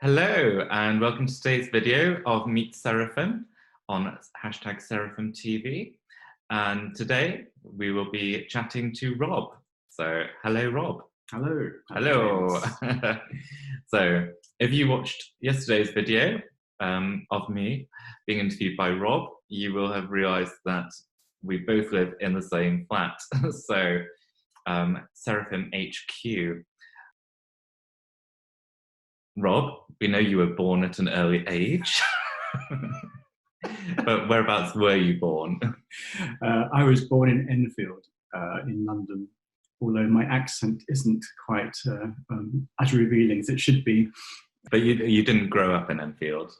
Hello and welcome to today's video of Meet Seraphim on hashtag Seraphim TV. And today we will be chatting to Rob. So hello, Rob. Hello. Hello. So if you watched yesterday's video of me being interviewed by Rob, you will have realized that we both live in the same flat. So Seraphim HQ. Rob, we know you were born at an early age, but whereabouts were you born? I was born in Enfield, in London, although my accent isn't quite as revealing as it should be. But you didn't grow up in Enfield?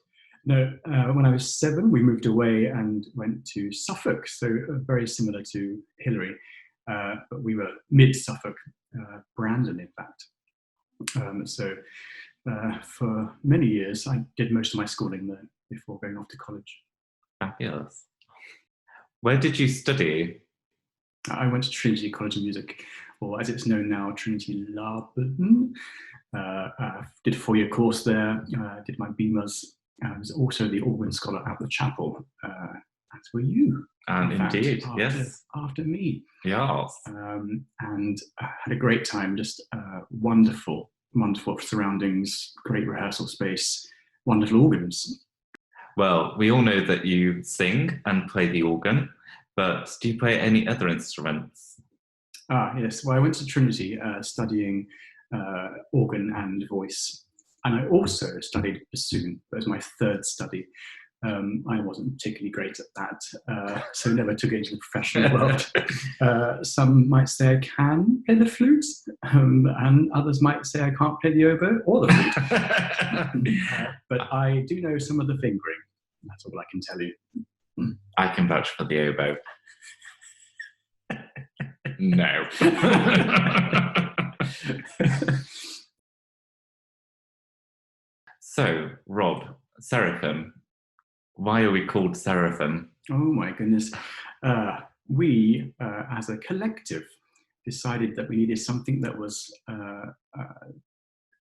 No, when I was 7, we moved away and went to Suffolk, so very similar to Hillary, but we were mid-Suffolk, Brandon, in fact. For many years, I did most of my schooling there before going off to college. Fabulous. Where did you study? I went to Trinity College of Music, or as it's known now, Trinity Laburton. Did a 4-year course there, did my BMAs. I was also the organ scholar at the chapel, as were you. Indeed, yes. After me. Yes. And had a great time, just wonderful surroundings, great rehearsal space, wonderful organs. Well, we all know that you sing and play the organ, but do you play any other instruments? Yes. Well, I went to Trinity studying organ and voice. And I also studied bassoon. That was my third study. I wasn't particularly great at that, so never took it into the professional world. Some might say I can play the flute, and others might say I can't play the oboe or the flute. But I do know some of the fingering. That's all I can tell you. I can vouch for the oboe. No. So, Rob, Seraphim. Why are we called Seraphim? Oh my goodness. We, as a collective, decided that we needed something that was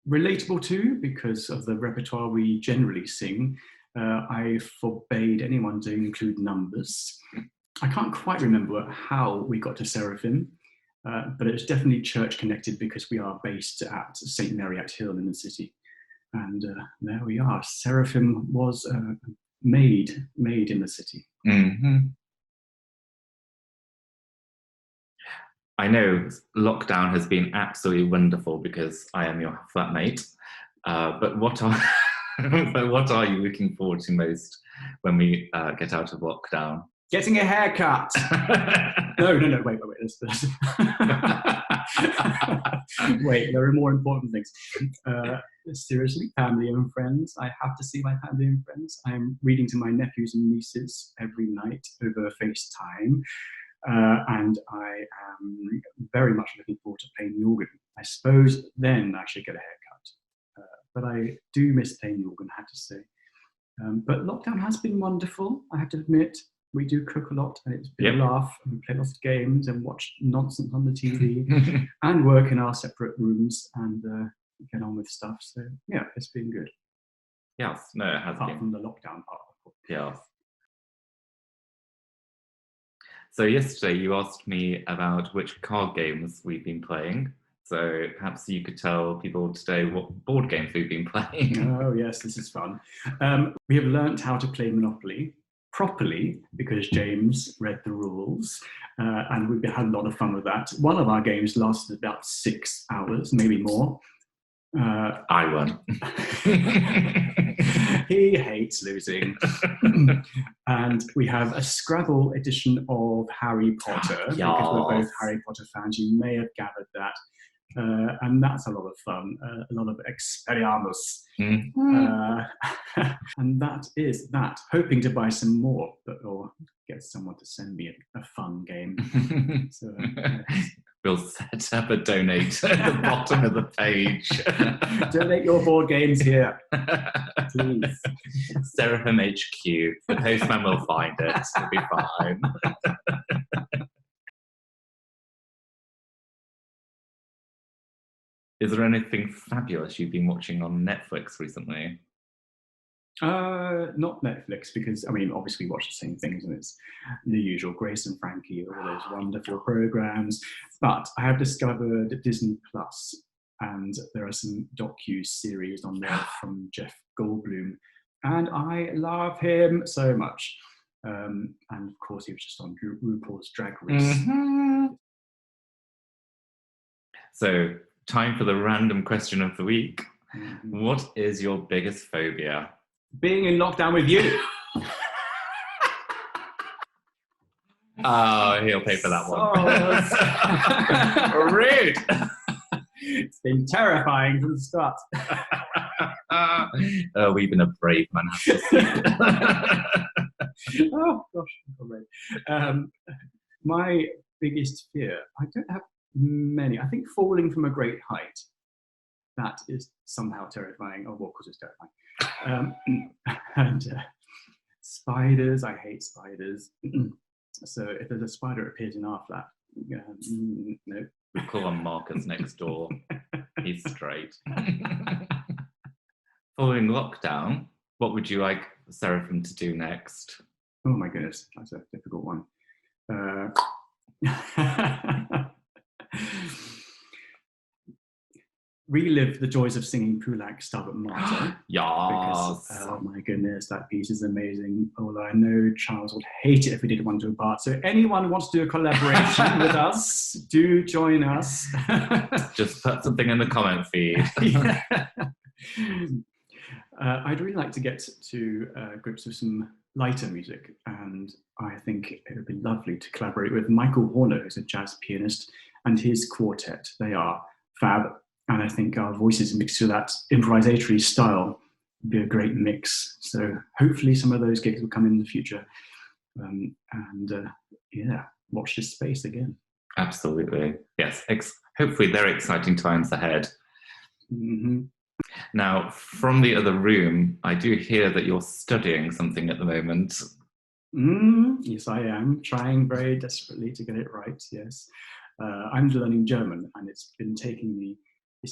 relatable to, because of the repertoire we generally sing. I forbade anyone to include numbers. I can't quite remember how we got to Seraphim, but it's definitely church connected because we are based at St. Mary Act Hill in the city. And there we are. Seraphim was made in the city. Mm-hmm. I know lockdown has been absolutely wonderful because I am your flatmate. But what are you looking forward to most when we get out of lockdown? Getting a haircut. No, wait. Wait, there are more important things. Seriously, family and friends. I have to see my family and friends. I'm reading to my nephews and nieces every night over FaceTime. And I am very much looking forward to playing the organ. I suppose then I should get a haircut. But I do miss playing the organ, I have to say. But lockdown has been wonderful, I have to admit. We do cook a lot, and it's been a laugh, and we play lots of games and watch nonsense on the TV and work in our separate rooms and get on with stuff. So, yeah, it's been good. Yes, no, it has Apart been. from the lockdown part, of course. Yes. So yesterday you asked me about which card games we've been playing. So perhaps you could tell people today what board games we've been playing. Oh, yes, this is fun. We have learnt how to play Monopoly properly because James read the rules, and we've had a lot of fun with that. One of our games lasted about 6 hours, maybe more. I won. He hates losing. And we have a Scrabble edition of Harry Potter, because we're both Harry Potter fans. You may have gathered that. And that's a lot of fun, a lot of Expelliarmus. And that is that. Hoping to buy some more, or get someone to send me a fun game. So, we'll set up a donate at the bottom of the page. Donate your board games here, please. Seraphim HQ. The postman will find it. It'll be fine. Is there anything fabulous you've been watching on Netflix recently? Not Netflix, because I mean, obviously, we watch the same things, and it's the usual Grace and Frankie, all those wonderful programs. But I have discovered Disney Plus, and there are some docu-series on there from Jeff Goldblum, and I love him so much. And of course, he was just on RuPaul's Drag Race. So, time for the random question of the week. What is your biggest phobia? Being in lockdown with you. Oh, he'll pay for that one. Rude. It's been terrifying from the start. We've been a brave man. Oh gosh, my biggest fear, I don't have many. I think falling from a great height. That is somehow terrifying. Oh, well, because it's terrifying. And spiders, I hate spiders. So if there's a spider that appears in our flat, no. Call on Marcus next door. He's straight. Following lockdown, what would you like Seraphim to do next? Oh my goodness, that's a difficult one. Relive the joys of singing Pulak Stabat Mater. Yes. Because, oh my goodness, that piece is amazing. Although I know Charles would hate it if we did one to a part. So anyone who wants to do a collaboration with us, do join us. Just put something in the comment feed. I'd really like to get to grips with some lighter music, and I think it would be lovely to collaborate with Michael Horner, who's a jazz pianist, and his quartet. They are fab. And I think our voices mixed to that improvisatory style would be a great mix. So hopefully some of those gigs will come in the future. Yeah, watch this space again. Absolutely. Yes. Hopefully they're exciting times ahead. Mm-hmm. Now, from the other room, I do hear that you're studying something at the moment. Yes, I am trying very desperately to get it right. Yes. I'm learning German, and it's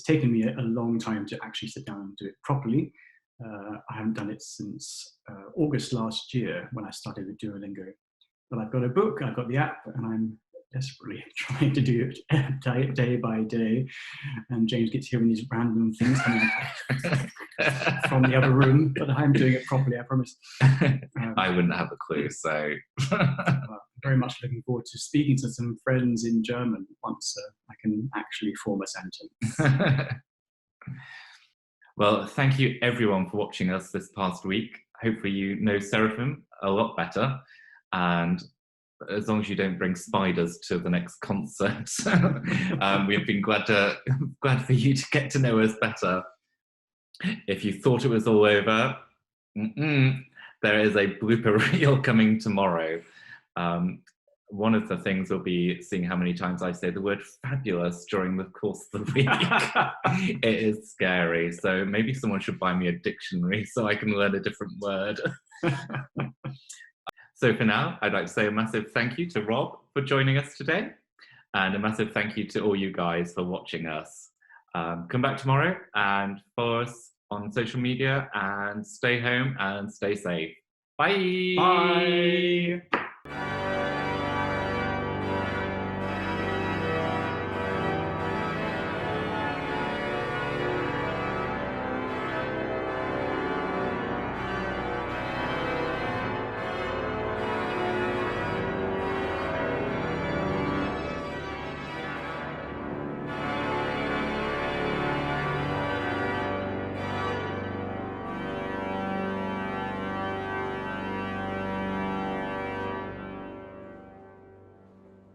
taken me a long time to actually sit down and do it properly. I haven't done it since August last year when I started with Duolingo. But I've got a book, I've got the app, and I'm desperately trying to do it day by day. And James gets hearing these random things coming from the other room, but I'm doing it properly, I promise. I wouldn't have a clue, so... Very much looking forward to speaking to some friends in German once I can actually form a sentence. Well, thank you everyone for watching us this past week. Hopefully you know Seraphim a lot better, and as long as you don't bring spiders to the next concert, we've been glad for you to get to know us better. If you thought it was all over, there is a blooper reel coming tomorrow. One of the things will be seeing how many times I say the word fabulous during the course of the week. It is scary, so maybe someone should buy me a dictionary so I can learn a different word. So for now, I'd like to say a massive thank you to Rob for joining us today, and a massive thank you to all you guys for watching us. Come back tomorrow and follow us on social media, and stay home and stay safe. Bye. Bye.